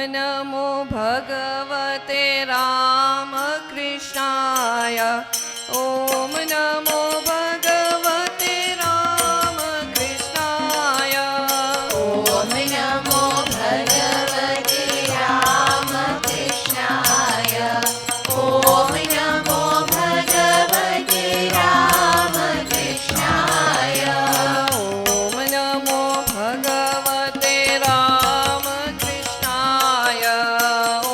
नमो भगवते रामकृष्णाय ॐ नमो भगवते रामकृष्णाय ॐ नमो भगवते रामकृष्णाय ॐ नमो भगवते रामकृष्णाय ॐ नमो भगवते रामकृष्णाय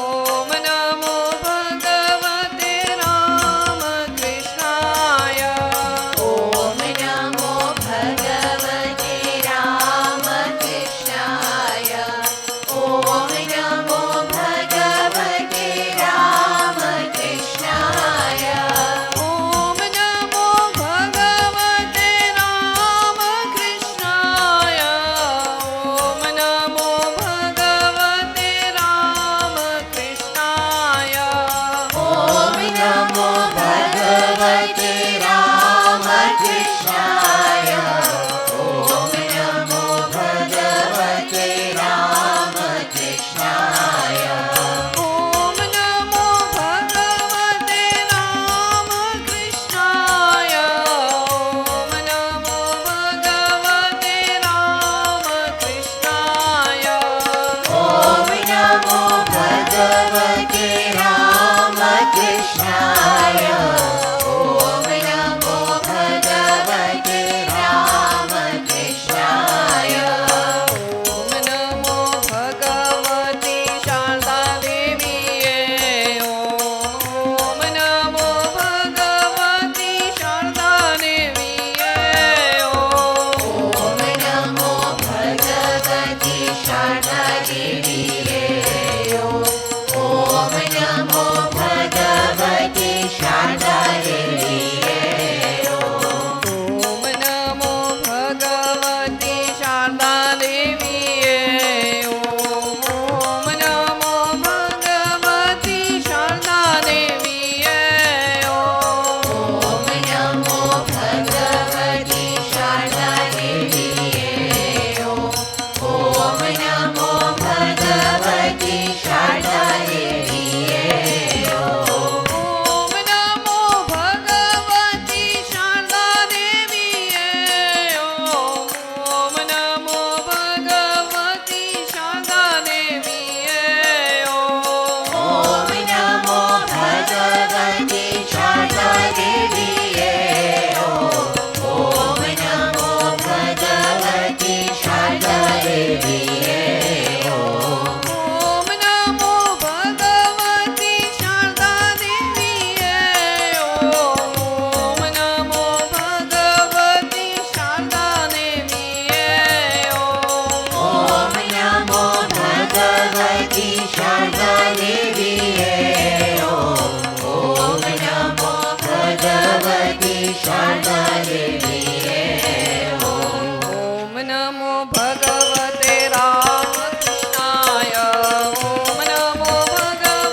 ॐ नमो भगवते रामकृष्णाय ॐ नमो भगवते रामकृष्णाय ॐ नमो भगवते रामकृष्णाय ॐ नमो भगवते रामकृष्णाय ॐ नमो भगवते रामकृष्णाय ॐ नमो भगवते रामकृष्णाय ॐ नमो भगवते रामकृष्णाय ॐ नमो भगवते रामकृष्णाय ॐ नमो भगवते रामकृष्णाय ॐ नमो भगवते रामकृष्णाय ॐ नमो भगवते रामकृष्णाय ॐ नमो भगवती शारदा देवीये ॐ नमो भगवती शारदा देवीये ॐ नमो भगवते शारदा देवीये ॐ नमो भगवते शारदा देवीये ॐ नमो भगवती शारदा देवीये ॐ नमो भगवती शारदा देवीये ॐ नमो भगवते शारदा देवीये ॐ नमो भगवते शारदा देवीये ॐ नमो भगवती शारदा देवीये ॐ नमो भगवती शारदा देवीये ॐ नमो भगवते शारदा देवीये ॐ नमो भगवते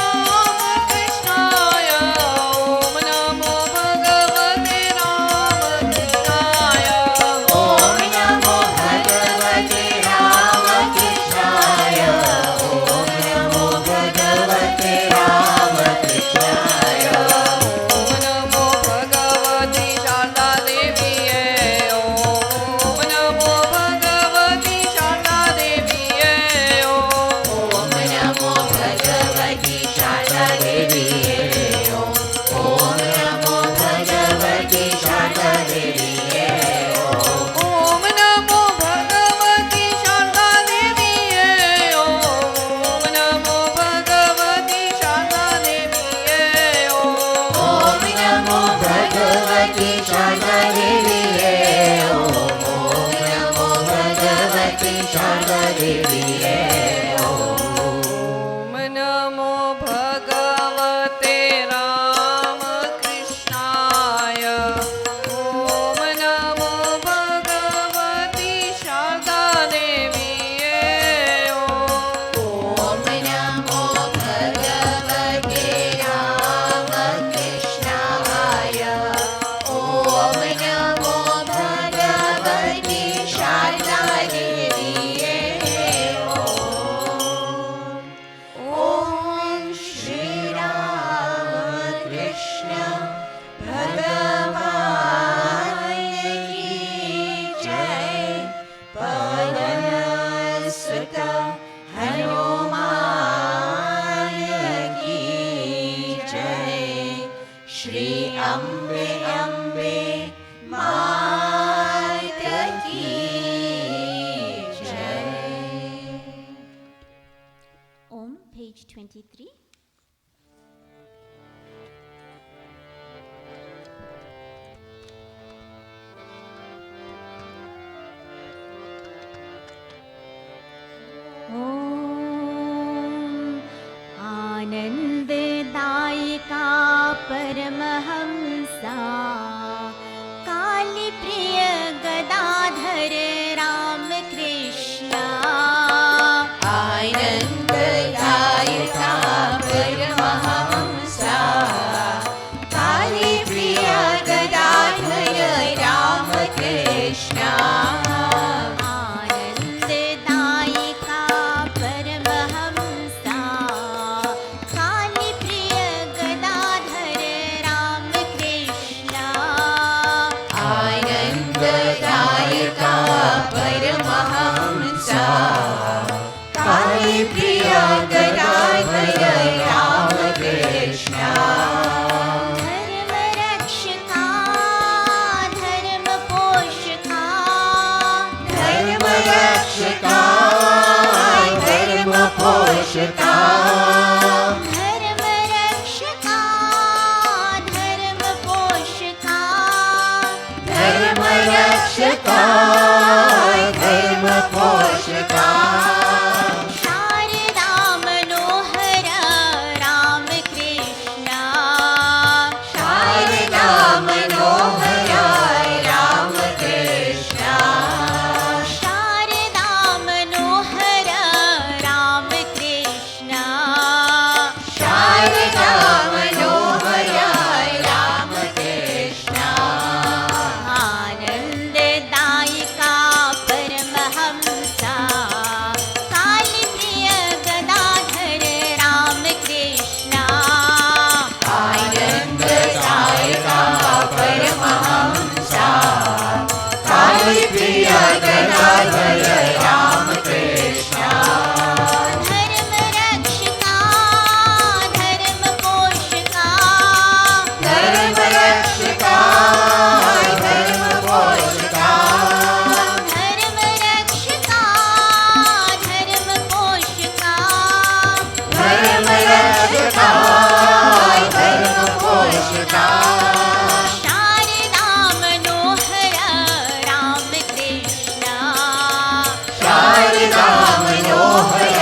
शारदा देवीये ॐ नमो भगवती शारदा देवीये ॐ नमो भगवती शारदा देवीये ॐ नमो भगवते शारदा देवीये ॐ नमो भगवते शारदा देवीये ॐ नमो भगवते रामकृष्णाय ॐ नमो भगवते रामकृष्णाय ॐ नमो भगवते रामकृष्णाय ॐ नमो भगवते रामकृष्णाय ॐ नमो भगवते रामकृष्णाय ॐ नमो भगवते रामकृष्णाय श्री अम्बे अम्बे मात की जय. Om, page 23. आनंददायिका परमहंसा काली प्रिय गदाधर राम कृष्णा. आनंददायिका परमहंसा काली प्रिय गदाधर राम कृष्णा. आनंददायिका परमहंसा काली प्रिय गदाधर राम कृष्णा. आनंददायिका परमहंसा काली प्रिय गदाधर राम कृष्णा. धर्म रक्षका धर्म पोषका धर्म रक्षका धर्म पोषका. धर्म रक्षका धर्म पोषका. धर्म रक्षका धर्म पोषका. शारदा मनोहर राम कृष्णा. शारदा मनोहर राम कृष्णा. शारदा मनोहर राम कृष्णा. शारदा मनोहर राम कृष्णा. आनंददायिका परमहंसा काली प्रिय गदाधर राम कृष्णा. आनंददायिका परमहंसा काली प्रिय गदाधर राम कृष्णा. धर्म रक्षका धर्म पोषका. धर्म रक्षका धर्म पोषका. धर्म रक्षका धर्म पोषका. धर्म रक्षका धर्म पोषका. शारदा मनोहर राम कृष्णा. शारदा मनोहर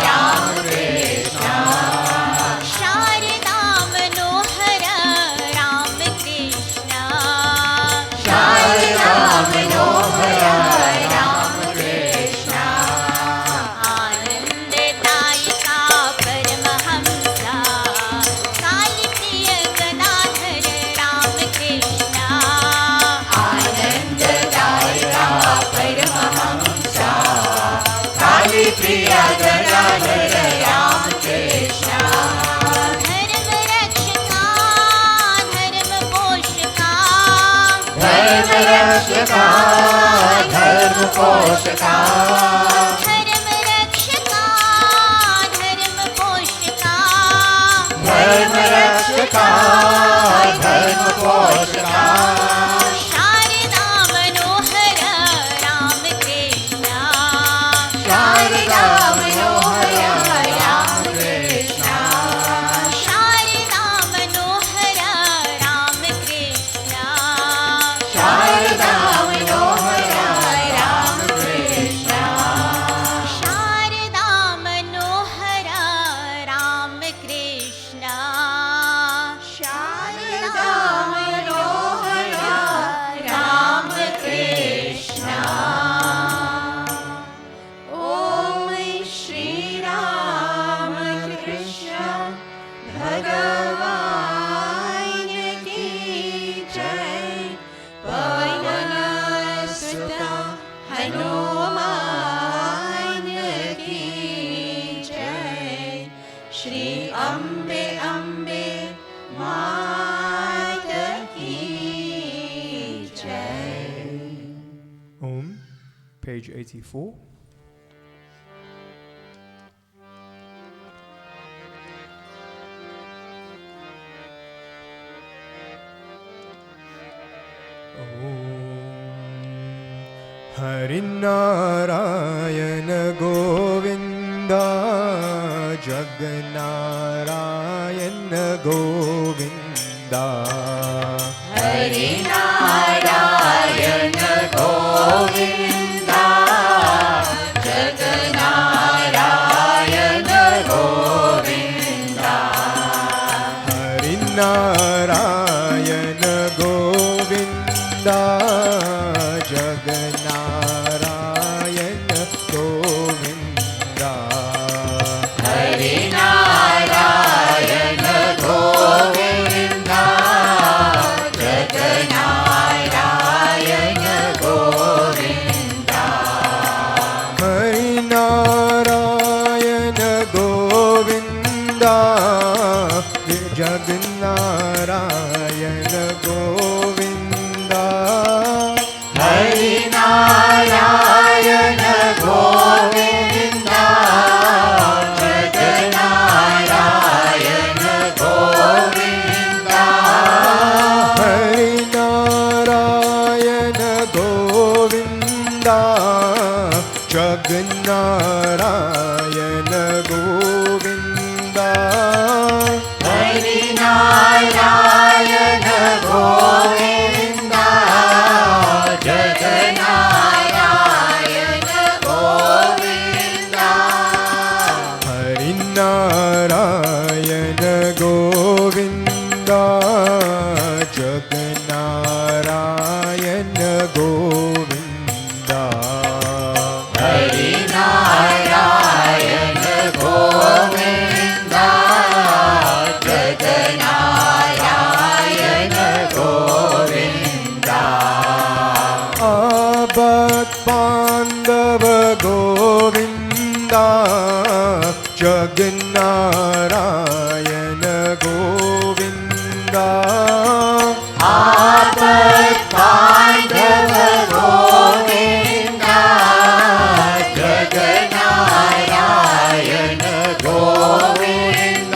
राम कृष्णा. शारदा मनोहर राम कृष्णा. शारदा मनोहर राम कृष्णा. आनंददायिका परमहंसा काली प्रिय गदाधर राम कृष्णा. आनंददायिका परमहंसा काली प्रिय गदाधर राम कृष्णा. धर्म रक्षका धर्म पोषका. धर्म रक्षका धर्म पोषका. धर्म रक्षका धर्म पोषका. धर्म रक्षका धर्म पोषका. शारदा मनोहर राम कृष्णा. शारदा मनोहर राम कृष्णा. शारदा मनोहर राम कृष्णा. शारदा मनोहर राम कृष्णा. शारदा मनोहर राम कृष्णा. शारदा मनोहर राम कृष्णा. ओम श्री राम कृष्ण भगवान की जय. पवन सुत हनुमान की जय. श्री अम्बे अम्बे मात की जय. Om, page 84. हरिनारायण गोविन्द जगन्नारायण गोविन्द हरिनारायण गोविन्द जगन्नारायण गोविन्द हरिनारायण गोविन्द जगन्नारायण गोविन्द हरिनारायण गोविन्द जगन्नारायण गोविन्द हरिनारायण गोविन्द जगन्नारायण गोविन्द हरिनारायण गोविन्द जगन्नारायण गोविन्द हरिनारायण गोविन्द जगन्नारायण गोविन्द हरिनारायण गोविन्द जगन्नारायण गोविन्द हरिनारायण गोविन्द जगन्नारायण गोविन्द हरिनारायण गोविन्द जगन्नारायण गोविन्द आबत् पाण्डव गोविन्द जगन्नारायण गोविन्द आपत् पाण्डव गोविन्द जगन्नारायण गोविन्द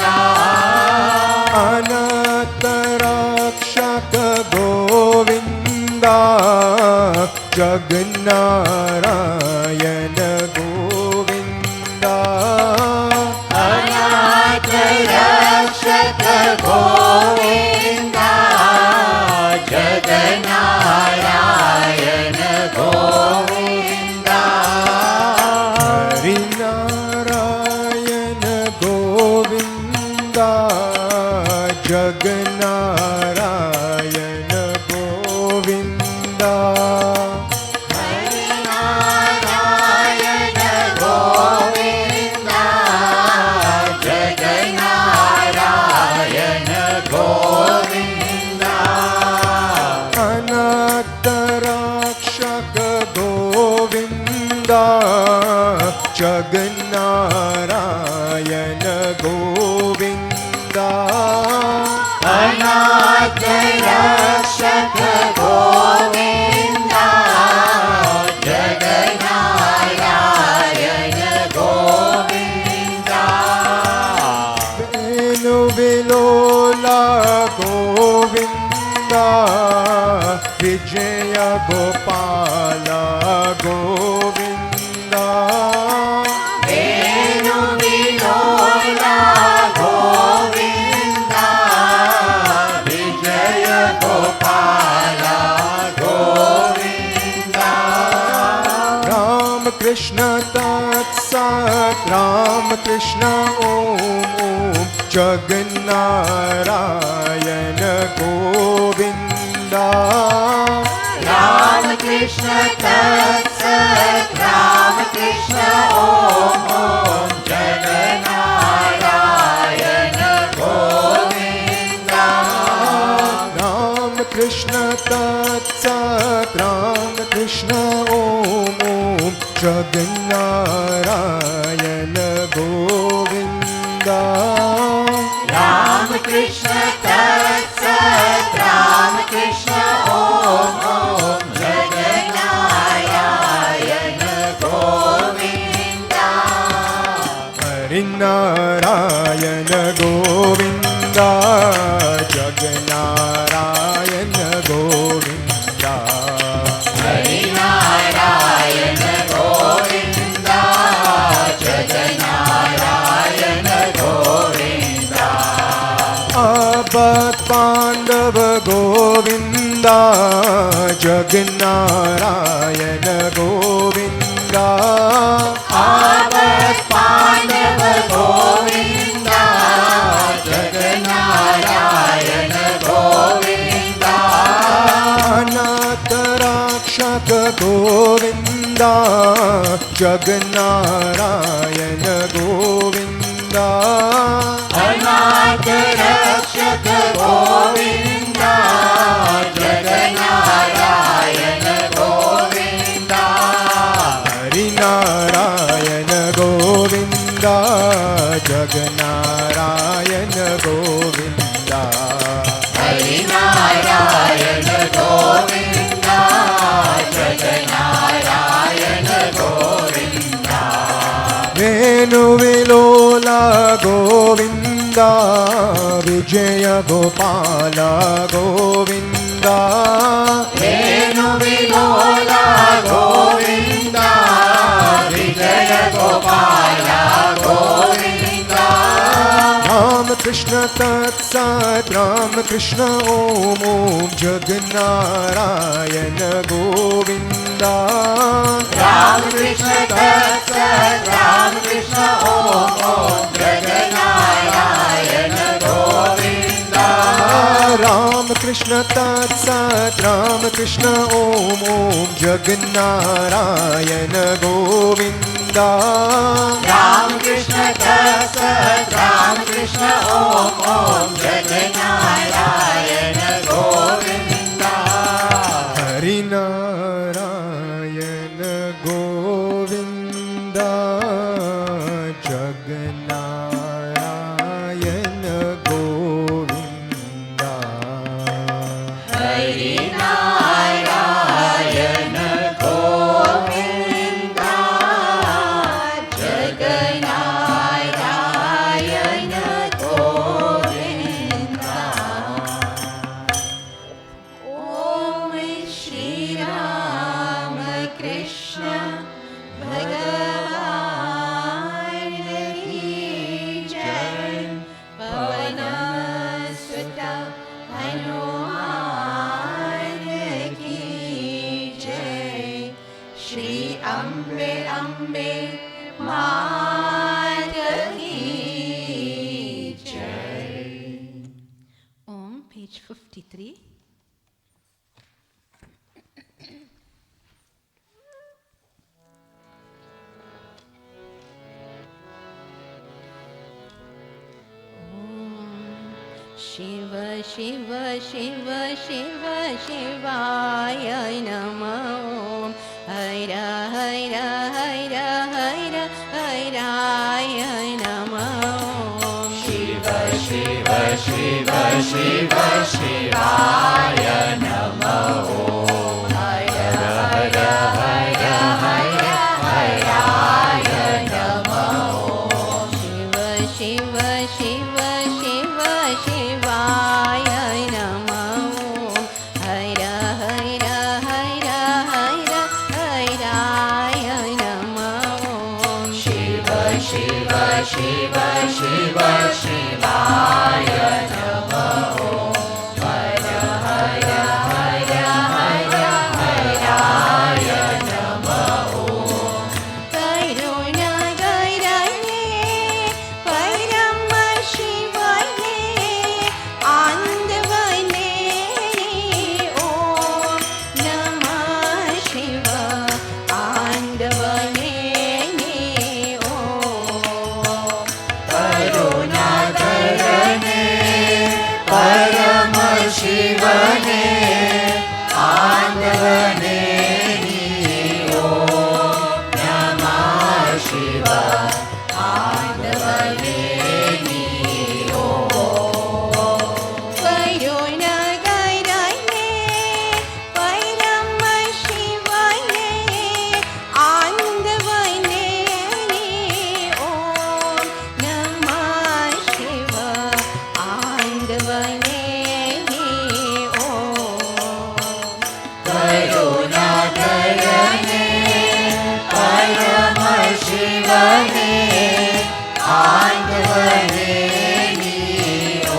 अनन्तरक्षक गोविन्द जगन्नारायण गोविन्द अनाथरक्षक गोविन्द जगन्नारायण गोविन्द हरिनारायण गोविन्द जगन्नारायण गोविन्द हरिनारायण गोविन्द जगन्नारायण गोविन्द अनन्तरक्षक गोविन्द जगन्नारायण गोविन्द अनाथरक्षक गोविन्द जगन्नारायण गोविन्द वेणुविलोला गोविन्द विजय गोपाल गोविन्द वेणुविलोला गोविन्द विजय गोपाल गोविन्द रामकृष्ण तत्सत् रामकृष्ण ॐ जगन्नारायण गोविन्द रामकृष्ण तत्सत् रामकृष्ण ॐ जगन्नारायण गोविन्द रामकृष्ण तत्सत् रामकृष्ण ॐ जगन्नारायण गोविन्द रामकृष्ण तत्सत् रामकृष्ण ॐ जगन्नारायण गोविन्द हरिनारायण गोविन्द जगन्नारायण गोविन्द हरिनारायण आवत पांडव गोविंदा जगन्नारायण गोविंदा आवत पांडव गोविंदा जगन्नारायण गोविंदा अनाथ रक्षक गोविंदा जगन्नारायण गोविंदा अनाथ रक्षक गोविंदा जगन्नारायण गोविंदा हरिनारायण गोविंदा जगन्नारायण गोविंदा हरिनारायण गोविंदा जगन्नारायण गोविंदा वेणुविलोला गोविंदा विजय गोपाल गोविंदा वेणुविलोला गोविंदा विजय गोपाल गोविंदा राम कृष्ण तत्सत राम कृष्ण ओम ओम जगन्नारायण गोविंदा राम कृष्ण तत्सत राम कृष्ण ओम ओम जगन्नारायण गोविंदा राम कृष्ण तत्सत राम कृष्ण ओम ओम जगन्नारायण गोविंदा राम कृष्ण तत्सत राम कृष्ण ओम ओम जगन्नारायण गोविंदा हरिनारायण गोविंदा जगन्नारायण गोविंदा हरिनारायण गोविंदा जगन्नारायण गोविंदा ओम श्री राम कृष्ण भगवान की जय पवन सुत हनुमान की जय श्री अम्बे अम्बे मात की जय Om, page 53. शिव शिव शिव शिव शिवाय नमः ॐ हर हर हर हर हराय नमः ॐ शिव शिव शिव शिव शिवाय नमः ॐ हर हर हर हर हराय नमः ॐ शिव शिव शिव शिव शिवाय नमः ॐ हर हर हर हर हराय नमः ॐ शिव शिव शिव शिव शिवाय नमः ॐ हर हर हर हर हराय नमः ॐ करुणा गरणे परम शिवने आनंदवने ॐ नमः शिव आनंदवने करुणाकरणे परम शिवने आनंदवने ॐ नमः शिव आनंदवने करुणा गरणे परम शिवने आनंदवने ॐ नमः शिव आनंदवने करुणाकरणे परम शिवने आनंदवने ॐ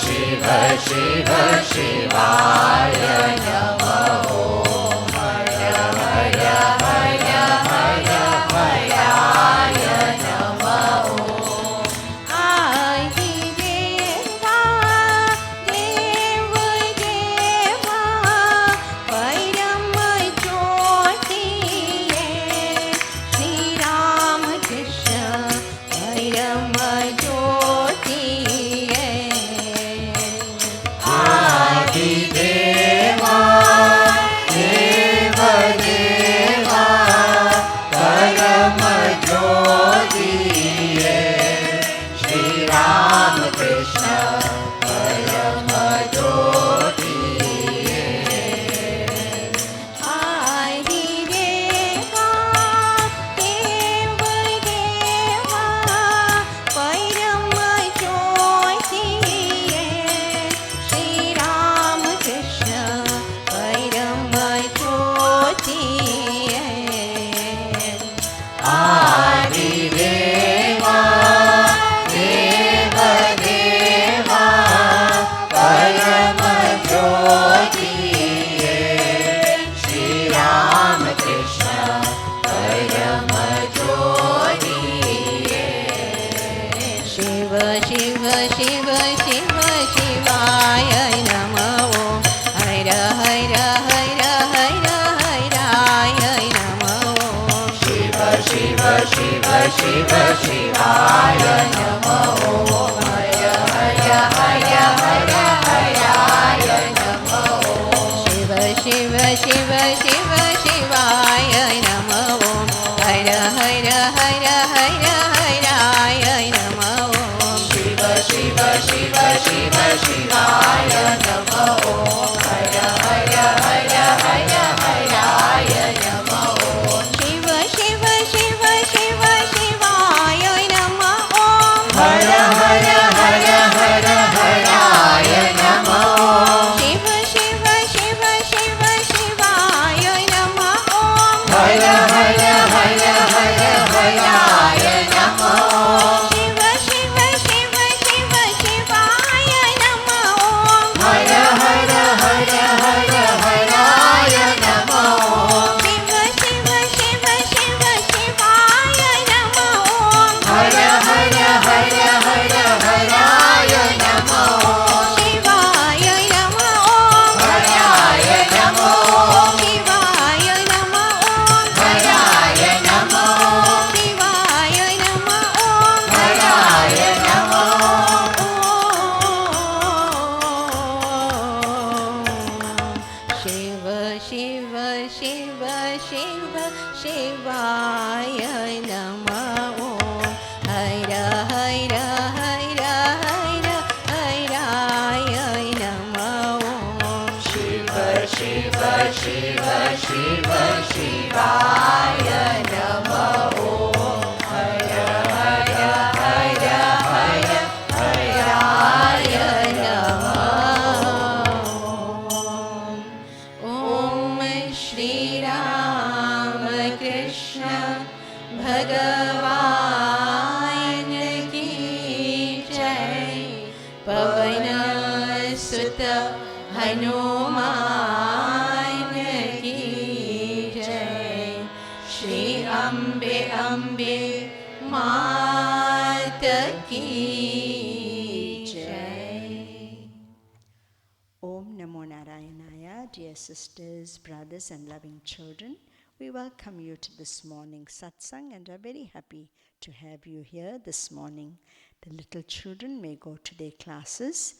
शिव शिव शिवाय नमः हर हर हर हर हराय नमः आदिदेवा देव देवा परम ज्योतिये श्री राम कृष्ण परम ज्योतिये आदिदेवा देव देवा परम ज्योतिये श्री राम कृष्ण परम ज्योतिये आदिदेवा देव देवा परम ज्योतिये श्री राम कृष्ण परम ज्योतिये आदिदेवा देव देवा परम ज्योतिये श्री राम कृष्ण परम ज्योतिये शिव शिव शिव शिव शिवाय नमो हर हर हर हर हराय नमो शिव शिव शिव शिव शिवाय नमो हर हर हर हर हराय नमो शिव शिव शिव शिव शिवाय नमो हर हर हर हर हराय नमो शिव शिव शिव शिव शिवाय नमो हर हर हर हर हराय नमो शिव शिव शिव शिव शिवाय नमो हर हर हर हर हराय नमो शिव शिव शिव शिव शिवाय नमो हर हर हर हर हराय नमो शिव शिव शिव शिव शिवाय नमो हर हर हर हर हराय नमो शिव शिव शिव शिव शिवाय नमो हर हर हर हर हराय नमो शिवाय नमो हराय नमो शिवाय नमो हराय नमो शिवाय नमो हराय नमो शिव शिव शिव शिव शिवाय नमो हर हर हर हर हराय नमो शिव शिव शिव शिव शिवाय नमो हर हर हर हर हराय नमो ॐ श्री राम कृष्ण भगवान की जय पवन सुत हनुमान की जय श्री अम्बे अम्बे मात की जय Om Namo Narayanaya, dear sisters, brothers, and loving children. We welcome you to this morning's satsang and are very happy to have you here this morning. The little children may go to their classes.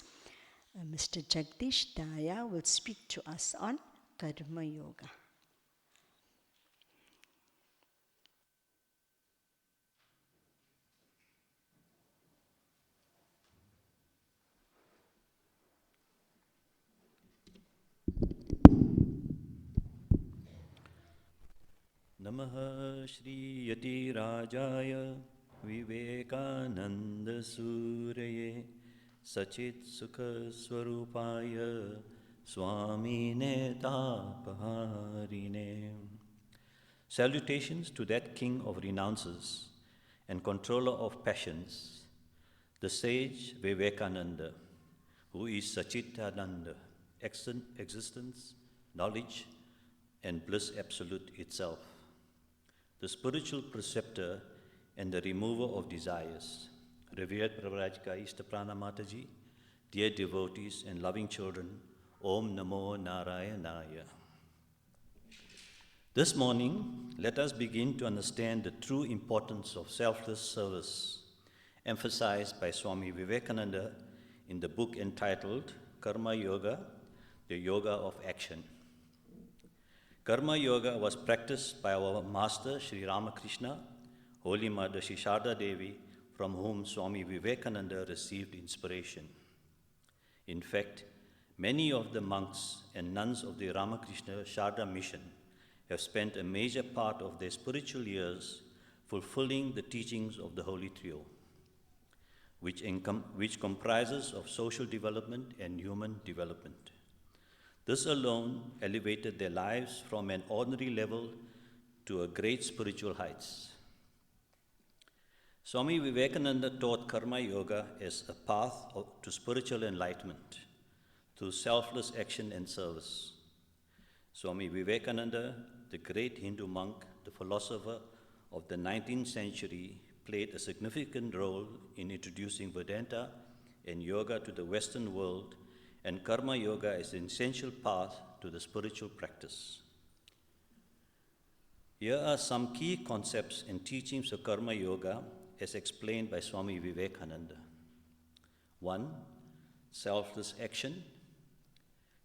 Mr. Jagdish Daya will speak to us on Karma Yoga. नमः श्रीयतिराजाय विवेकानन्दसूरये सचित्सुखस्वरूपाय स्वामिने तापहारिणे. Salutations to that king of renounces and controller of passions, the sage Vivekananda. who is Sachitananda, existence, knowledge, and bliss absolute itself, the spiritual preceptor and the remover of desires. Revered Pravrajika Ishtaprana Mataji, dear devotees and loving children, Om Namo Narayanaya. This morning, let us begin to understand the true importance of selfless service, emphasized by Swami Vivekananda in the book entitled Karma Yoga, the Yoga of Action. Karma Yoga was practiced by our Master Sri Ramakrishna, Holy Mother Sri Sarada Devi, from whom Swami Vivekananda received inspiration. In fact, many of the monks and nuns of the Ramakrishna Sarada mission have spent a major part of their spiritual years fulfilling the teachings of the Holy Trio, which comprises of social development and human development. This alone elevated their lives from an ordinary level to a great spiritual heights. Swami Vivekananda taught Karma Yoga as a path to spiritual enlightenment through selfless action and service. Swami Vivekananda, the great Hindu monk, the philosopher of the 19th century, played a significant role in introducing Vedanta and yoga to the Western world, and Karma Yoga is an essential path to the spiritual practice. Here are some key concepts and teachings of Karma Yoga as explained by Swami Vivekananda. 1. Selfless action.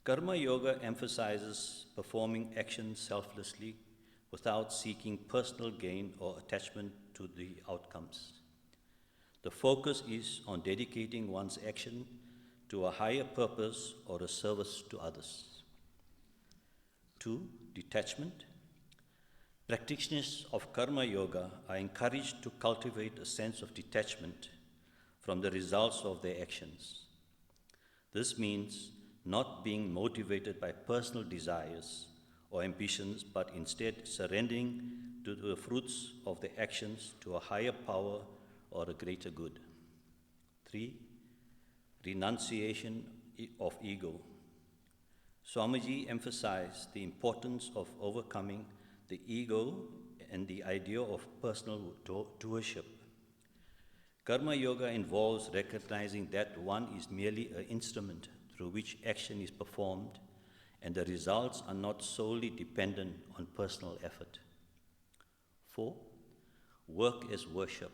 Karma Yoga emphasizes performing actions selflessly without seeking personal gain or attachment to the outcomes. The focus is on dedicating one's action to a higher purpose or a service to others. 2. Detachment. Practitioners of Karma Yoga are encouraged to cultivate a sense of detachment from the results of their actions. This means not being motivated by personal desires or ambitions, but instead surrendering to the fruits of their actions to a higher power or a greater good. 3. Renunciation of ego. Swamiji emphasized the importance of overcoming the ego and the idea of personal doership. Karma Yoga involves recognizing that one is merely an instrument through which action is performed, and the results are not solely dependent on personal effort. 4. Work as worship.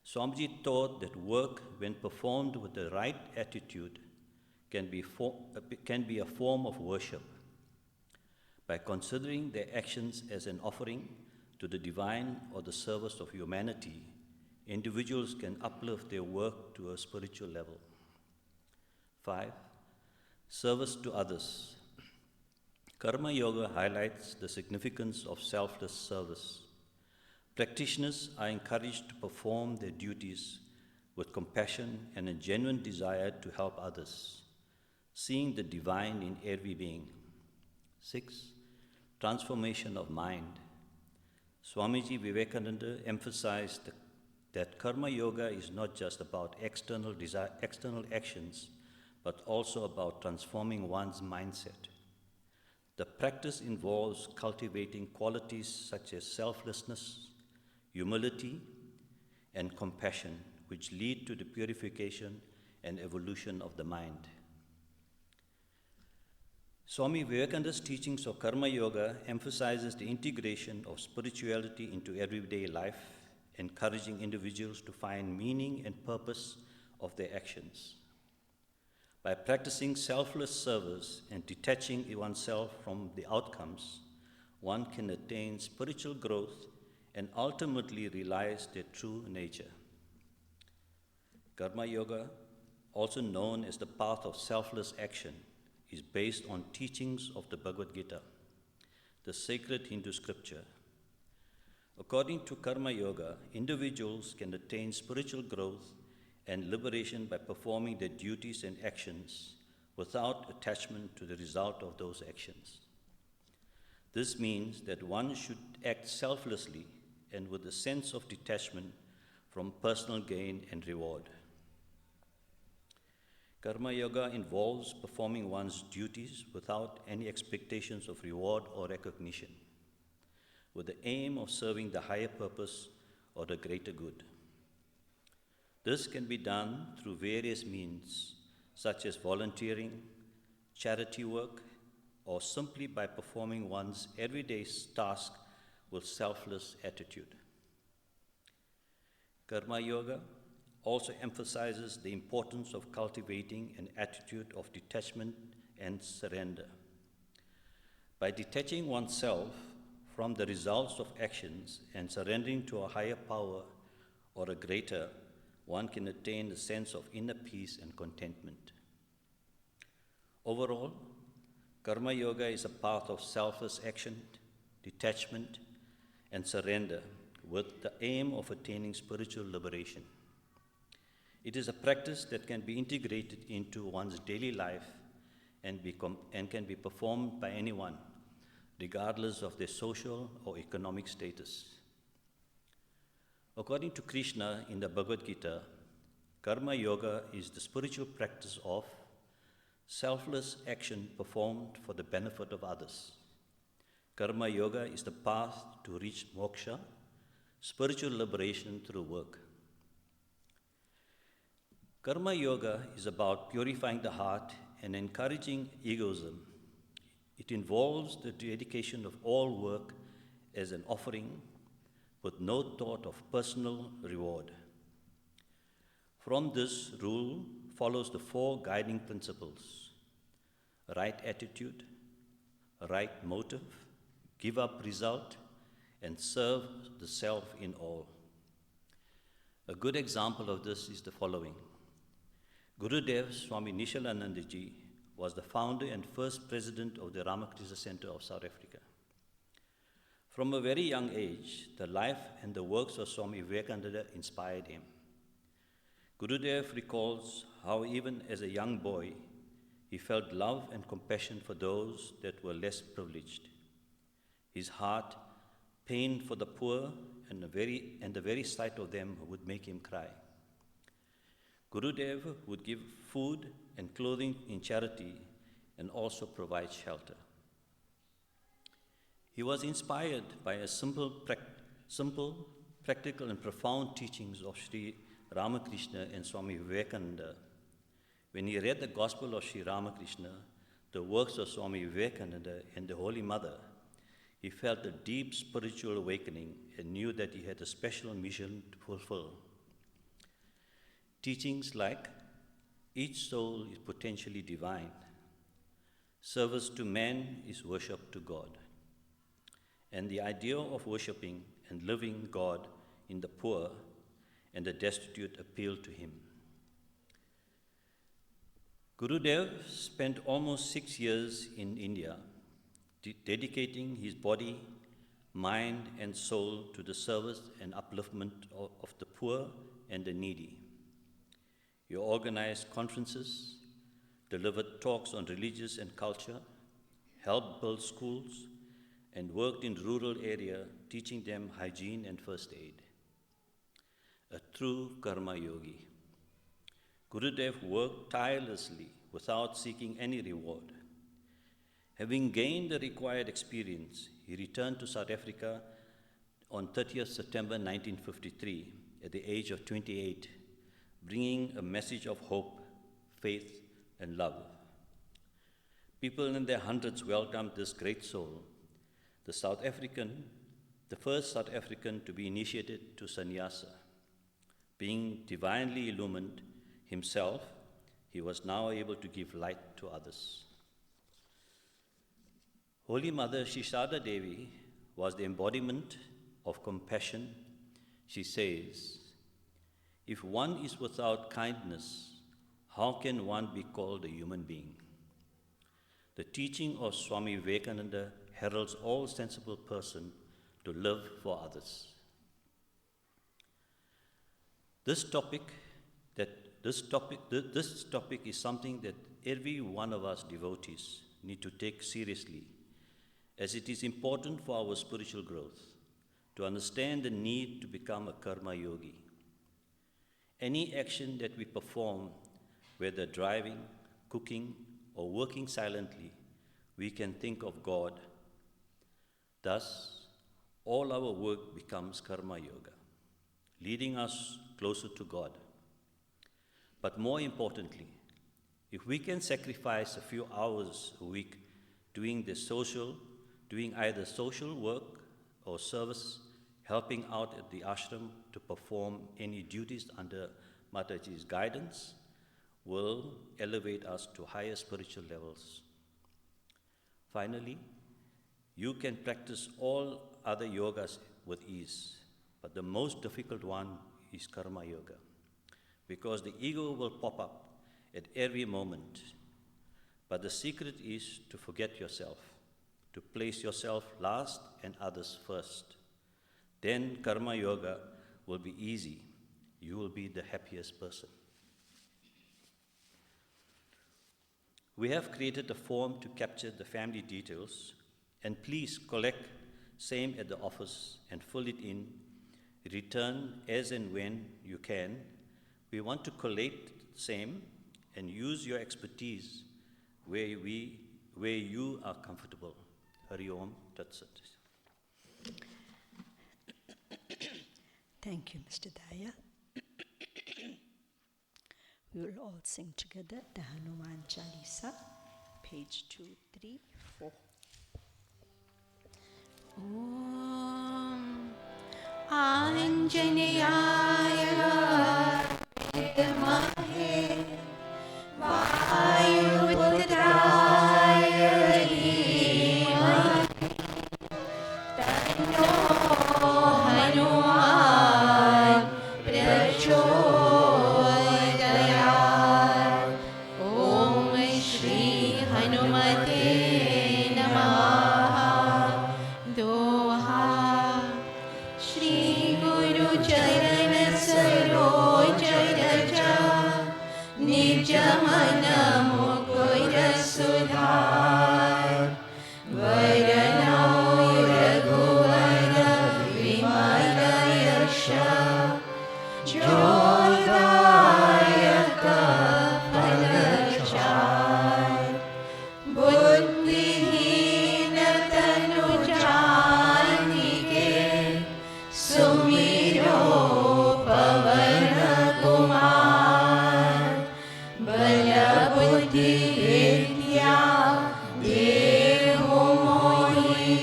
Swamiji taught that work, when performed with the right attitude, can be a form of worship. By considering their actions as an offering to the divine or the service of humanity, individuals can uplift their work to a spiritual level. 5. Service to others. Karma Yoga highlights the significance of selfless service. Practitioners are encouraged to perform their duties with compassion and a genuine desire to help others, seeing the divine in every being. 6. Transformation of mind. Swamiji Vivekananda emphasized that Karma Yoga is not just about external actions, but also about transforming one's mindset. The practice involves cultivating qualities such as selflessness, humility, and compassion, which lead to the purification and evolution of the mind. Swami Vivekananda's teachings of Karma Yoga emphasizes the integration of spirituality into everyday life, encouraging individuals to find meaning and purpose of their actions. By practicing selfless service and detaching oneself from the outcomes, one can attain spiritual growth and ultimately realize their true nature. Karma Yoga, also known as the path of selfless action, is based on teachings of the Bhagavad Gita, the sacred Hindu scripture. According to Karma Yoga, individuals can attain spiritual growth and liberation by performing their duties and actions without attachment to the result of those actions. This means that one should act selflessly and with a sense of detachment from personal gain and reward. Karma yoga involves performing one's duties without any expectations of reward or recognition, with the aim of serving the higher purpose or the greater good. This can be done through various means, such as volunteering, charity work, or simply by performing one's everyday task with selfless attitude. Karma yoga also emphasizes the importance of cultivating an attitude of detachment and surrender. By detaching oneself from the results of actions and surrendering to a higher power or a greater, one can attain a sense of inner peace and contentment. Overall, Karma yoga is a path of selfless action, detachment, and surrender with the aim of attaining spiritual liberation. It is a practice that can be integrated into one's daily life and can be performed by anyone, regardless of their social or economic status. According to Krishna in the Bhagavad Gita, Karma yoga is the spiritual practice of selfless action performed for the benefit of others. Karma yoga is the path to reach moksha, spiritual liberation through work. Karma yoga is about purifying the heart and encouraging egoism. It involves the dedication of all work as an offering with no thought of personal reward. From this rule follows the four guiding principles: right attitude, right motive, give up result, and serve the self in all. A good example of this is the following. Gurudev Swami Nishalanandaji was the founder and first president of the Ramakrishna Center of South Africa. From a very young age, the life and the works of Swami Vivekananda inspired him. Gurudev recalls how even as a young boy, he felt love and compassion for those that were less privileged. His heart pained for the poor, and the very sight of them would make him cry. Gurudev would give food and clothing in charity and also provide shelter. He was inspired by a simple, practical and profound teachings of Sri Ramakrishna and Swami Vivekananda. When he read the Gospel of Sri Ramakrishna, the works of Swami Vivekananda and the Holy Mother, he felt a deep spiritual awakening and knew that he had a special mission to fulfill. Teachings like each soul is potentially divine, service to man is worship to God, and the idea of worshipping and living God in the poor and the destitute appealed to him. Gurudev spent almost 6 years in India, dedicating his body, mind, and soul to the service and upliftment of the poor and the needy. He organized conferences, delivered talks on religious and culture, helped build schools, and worked in rural areas, teaching them hygiene and first aid. A true karma yogi. Gurudev worked tirelessly without seeking any reward. Having gained the required experience, he returned to South Africa on 30th September 1953 at the age of 28, bringing a message of hope, faith, and love. People in their hundreds welcomed this great soul, the first South African to be initiated to sannyasa. Being divinely illumined himself, he was now able to give light to others. Holy Mother Sri Sarada Devi was the embodiment of compassion. She says, "If one is without kindness, how can one be called a human being?" The teaching of Swami Vivekananda heralds all sensible person to live for others. This topic is something that every one of us devotees need to take seriously, as it is important for our spiritual growth to understand the need to become a karma yogi. Any action that we perform whether driving, cooking, or working silently, we can think of God. Thus, all our work becomes karma yoga, leading us closer to God. But more importantly, if we can sacrifice a few hours a week doing either social work or service, helping out at the ashram to perform any duties under Mataji's guidance, will elevate us to higher spiritual levels. Finally, you can practice all other yogas with ease, but the most difficult one is karma yoga, because the ego will pop up at every moment. But the secret is to forget yourself, to place yourself last and others first. Then karma yoga will be easy. You will be the happiest person. We have created a form to capture the family details, and please collect same at the office and fill it in. Return as and when you can. We want to collate same and use your expertise where you are comfortable. Hari Om Tat Sat. Thank you, Mr. Daya. We will all sing together the Hanuman Chalisa, page 2, 3, 4. Om Anjaneyaya Vimahe Vayuputraya Dhimahi Tanno Hanuman Prachodayat. Om Shri Hanumate Namaha. Doha Shri Guru Charana Saroja Raja Nijamana Mukura Sudhar Varanau Raghuvara Vimala Yasha Jodayaka Palachar Buddhihina Tanu Janike Sumiro Pavana Kumar Bala Buddhi Vidya Deho Mohi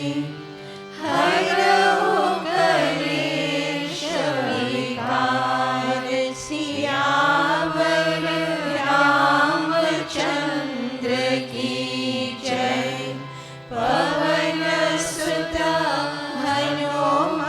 Hara Ukaresha Vikar Siyavar Ramachandra Ki Jai Pavana Sutta Hanuman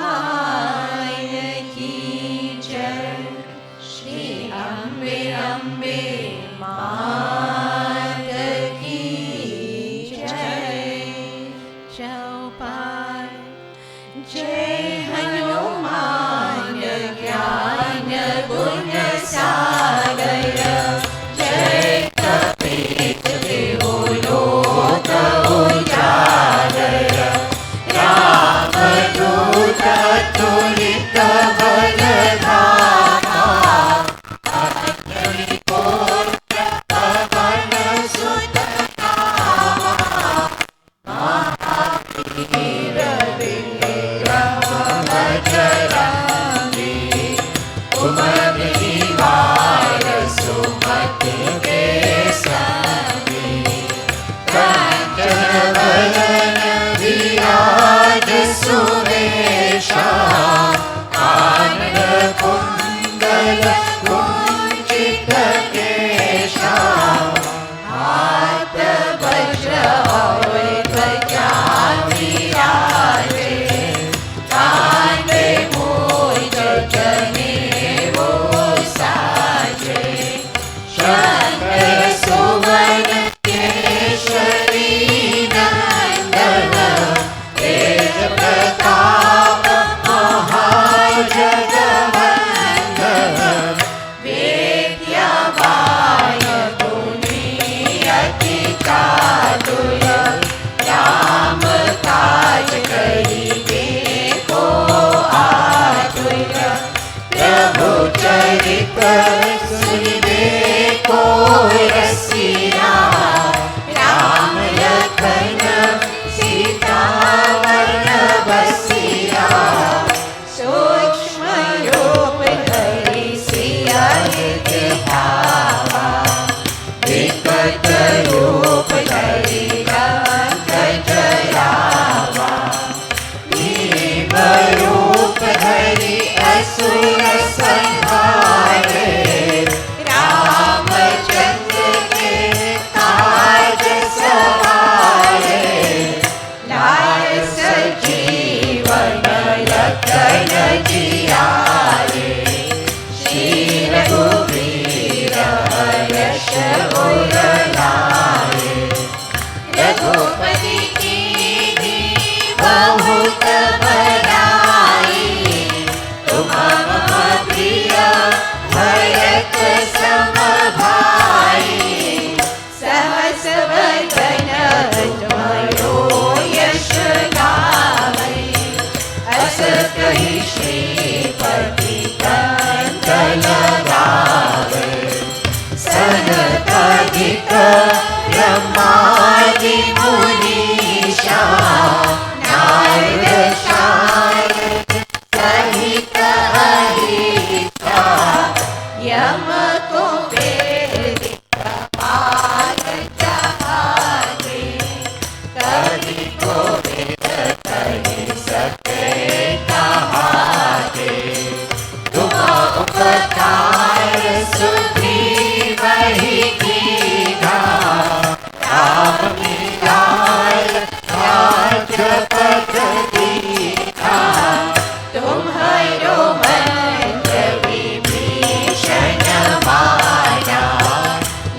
यम को फेर दी कमान चाहते, कभी गोविंद कही सके कहाते। तुम उपकार सुधी वही कीधा, राम मिलाय राज पद दीधा। तुम्हारो मंत्र विभीषण माना,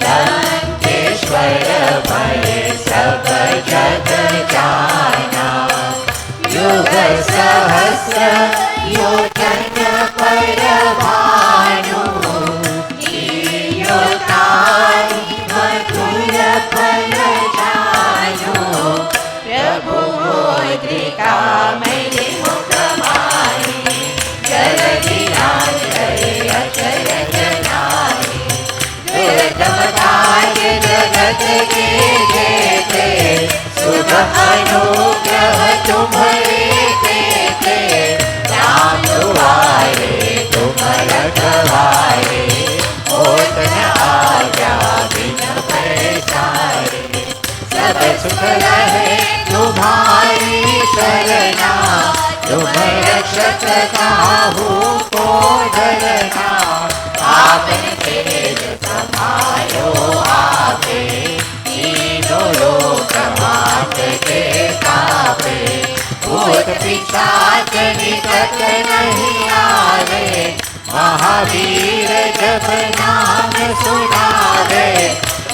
लंकेश्वर भय सब जग जाना। युग सहस्र योजन पर भानु, योताई मधुर फल जानु। प्रभु मुद्रिका मेरे मुख माही, जलधि राज करे अचरज नाहि। दुर्गम कार्य जगत के जेते, शुभ अनुग्रह तुम्हारे तेते। राम दुआरे तुम रखवारे, होत न आज्ञा बिन पैसारे। सब सुख रहे तुम्हारी शरणा, तुम रक्षक काहू को डरना। आपन तेज समारो आपे, तीनों लोक आपके कापे। भूत पिशाच निकट नहीं आवे, महावीर जब नाम सुनावे।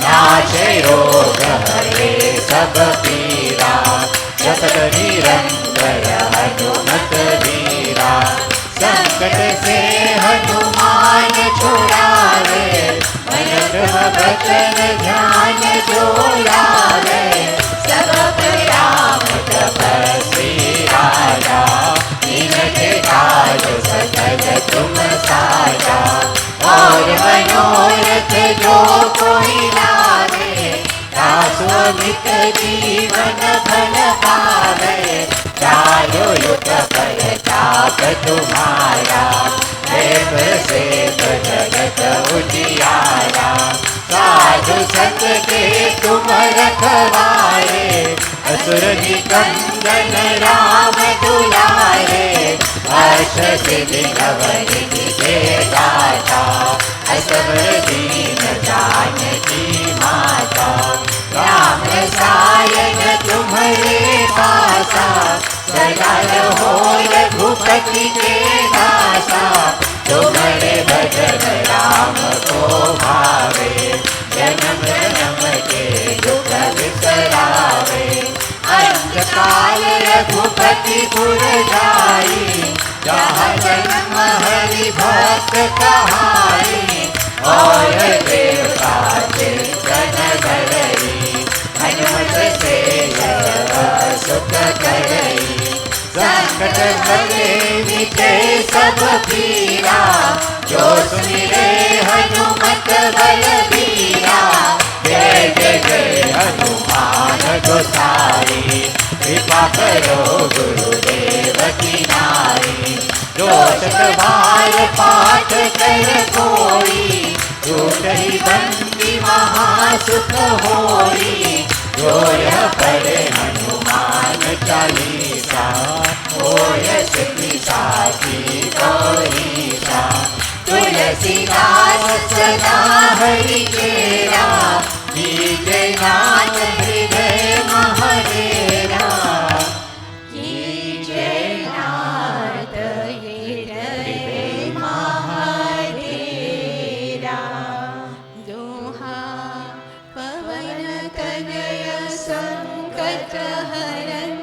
नाशे रोग हरे सब पीरा, जपत निरंतर हनुमत वीरा। संकट से हनुमान छुड़ावे, मन क्रम वचन ध्यान जो लावे। सब राम तपस्वी राजा, इनके काज सकल तुम साजा। और मनोरथ जो कोई लावे, तासु अमित जीवन फल पावे। चारो युग परताप तुम्हारा, देव से जगत उजियारा। साधु संत के तुम रखवारे, असुर निकंदन राम दुलारे। हर्ष सिद्धि नवनिधि के दाता, असवर दीन जानकी माता। राम रसायन तुम्हारे पासा, सदा रहो रघुपति के दासा। तुम्हारे भजन राम को भावे, जन्म जन्म के दुख बिसरावे। अंतकाल रघुपति पुर जाई, जहाँ जन्म हरि भक्त कहाई। और देवता चिंतन धरई, हनुमत से सुख करई। संकट भले मिटे सब पीरा, जो सुमिरे हनुमत बलबीरा। जय जय जय हनुमान गोसाई, कृपा करो गुरुदेव की नाई। जो शतबार पाठ कर कोई, टूटहि बंदी महासुख होई। जो यह पढ़े हनुमान चालीसा, होय सिद्धि साखी गौरीसा। तुलसीदास सदा हरि चेरा, कीजे नाथ हृदय महरेरा। कीजे नाथ हृदय महरेरा। दोहा पवन तनय संकट हरन,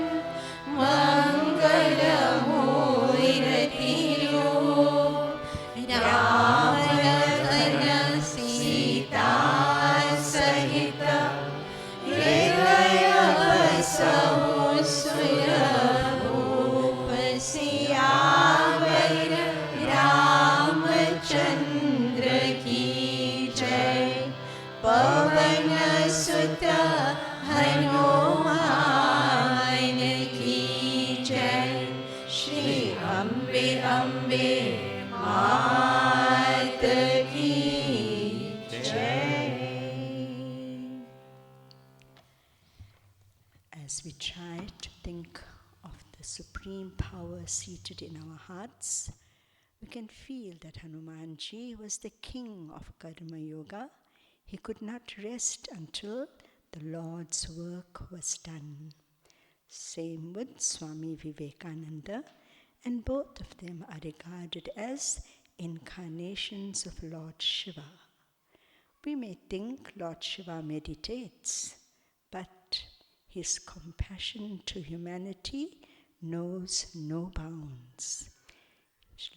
मंगल मूर्ति राम लखन सीता सहित, हृदय बसहु सुरभूप। सियावर रामचंद्र की जय, पवन सुत हनुमान की जय। श्री अम्बे अम्बे मात की As we try to think of the supreme power seated in our hearts, we can feel that Hanumanji was the king of Karma Yoga. He could not rest until the Lord's work was done. Same with Swami Vivekananda, and both of them are regarded as incarnations of Lord Shiva. We may think Lord Shiva meditates, but his compassion to humanity knows no bounds.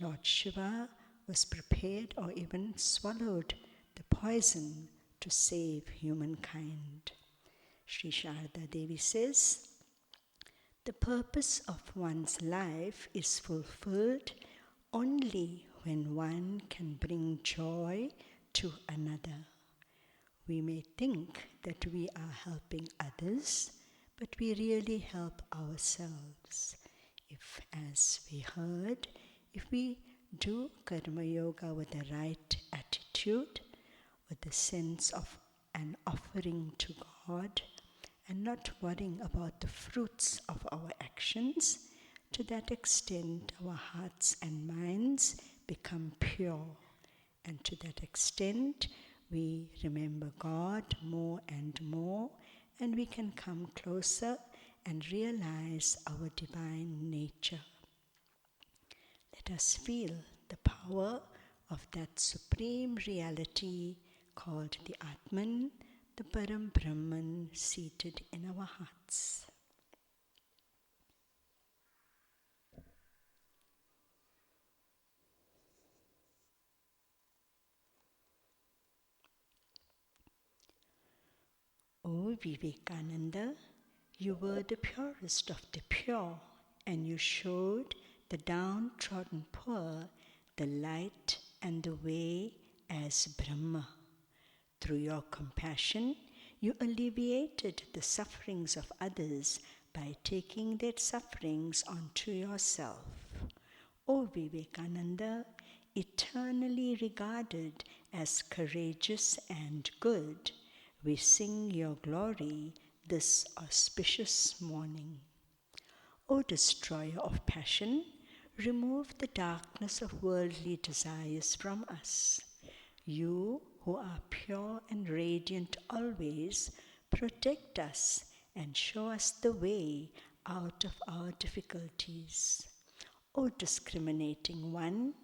Lord Shiva was prepared or even swallowed the poison to save humankind. Sri Sarada Devi says, the purpose of one's life is fulfilled only when one can bring joy to another. We may think that we are helping others, but we really help ourselves. If, as we heard, if we do Karma Yoga with the right attitude, with the sense of an offering to God, and not worrying about the fruits of our actions, to that extent our hearts and minds become pure. And to that extent we remember God more and more, and we can come closer and realize our divine nature. Let us feel the power of that supreme reality called the Atman, the Param Brahman seated in our hearts. O Vivekananda, you were the purest of the pure, and you showed the downtrodden poor the light and the way as Brahma. Through your compassion, you alleviated the sufferings of others by taking their sufferings onto yourself. O Vivekananda, eternally regarded as courageous and good, we sing your glory this auspicious morning. O destroyer of passion, remove the darkness of worldly desires from us. You, who are pure and radiant always, protect us and show us the way out of our difficulties. O discriminating one,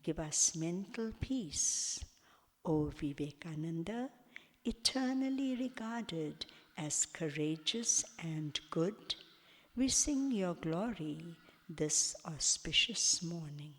give us mental peace. O Vivekananda, eternally regarded as courageous and good, we sing your glory this auspicious morning.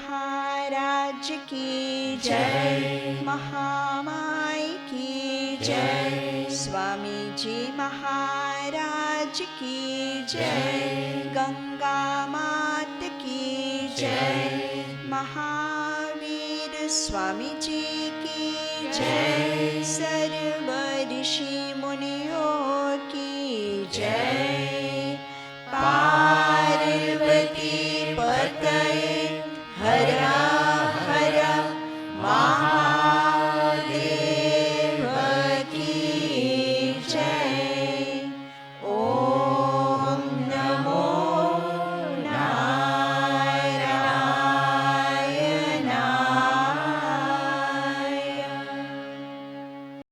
महाराज की जय, महामाई की जय, स्वामी जी महाराज की जय, गंगा मात की जय, महावीर स्वामी जी की जय, सर्व ऋषि मुनियों की जय, पार्वती पतये